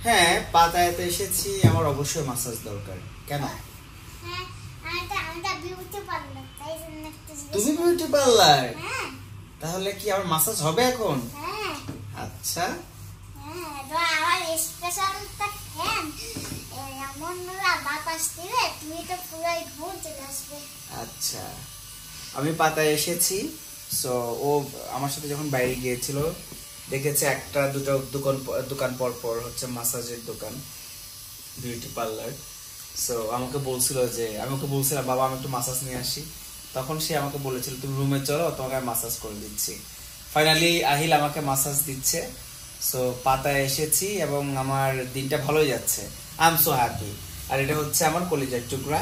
হ্যাঁ, পাতায়াতে এসেছি, আমার অবশ্যই মাসাজ দরকার। কেন? তুমি বিউটি পার্লার? তাহলে কি আমার মাসাজ হবে এখন? আচ্ছা, আচ্ছা, আমি পাতায় এসেছি। সো ও আমার সাথে যখন বাইরে গিয়েছিল দেখেছে একটা দুটো দোকান পর পর হচ্ছে মাসাজের দোকান, বিউটি পার্লার। সো আমাকে বলছিল যে, আমি ওকে বলছিলাম বাবা আমি একটু মাসাজ নিয়ে আসি, তখন সে আমাকে বলেছিল তুমি রুমে চলো, তোমাকে আমি মাসাজ করে দিচ্ছি। ফাইনালি আহিল আমাকে মাসাজ দিচ্ছে। সো পাতায় এসেছি এবং আমার দিনটা ভালোই যাচ্ছে। I am so happy. আর এটা হচ্ছে আমার কলিজার টুকরা,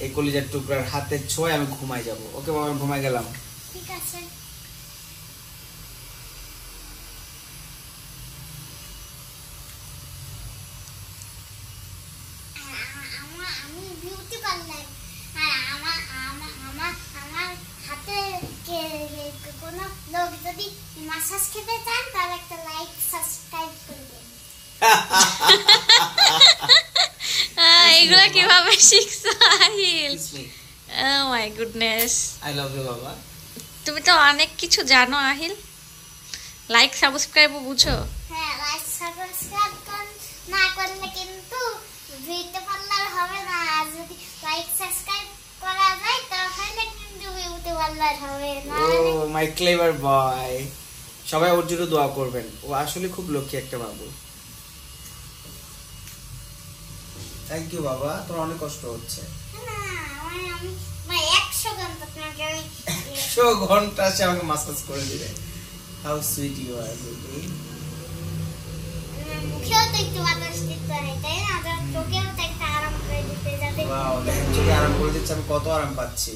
এই কলিজার টুকরার হাতের ছোঁয়ায় আমি ঘুমাই যাব। ওকে বাবা, আমি ঘুমাই গেলাম। ঠিক আছে। আমি বিউটি পার্লার, আর আমার হাতে কোনো লোক যদি মাসাজ খেতে চান তাহলে একটা লাইক সাবস্ক্রাইব করবেন। এগুলা কিভাবে শিখছো Ahil? Oh my goodness, I love you বাবা। তুমি তো অনেক কিছু জানো আহিল। লাইক সাবস্ক্রাইব বুঝো? হ্যাঁ, লাইক সাবস্ক্রাইব না করলে কিন্তু বিউটি পার্লার হবে না। আর যদি লাইক সাবস্ক্রাইব করা যায় তাহলে কিন্তু বিউটি পার্লার হবে না। ও মাই ক্লেভার বয়। সবাই ওর জন্য দোয়া করবেন, ও আসলে খুব লক্ষ্মী একটা বাবু। থ্যাংক ইউ বাবা, তোমার অনেক কষ্ট হচ্ছে। আমি 100 ঘন্টা আপনাকে 100 ঘন্টা সে আমাকে মাসাজ করে দিবে। How sweet you are baby. মুখেও তো একটু বাতাস দিতে হয়, তাই না? চোখেও তো একটা আরাম করে দিতে যাতে। ওয়াও, দেখেন চোখে আরাম করে দিচ্ছে, আমি কত আরাম পাচ্ছি।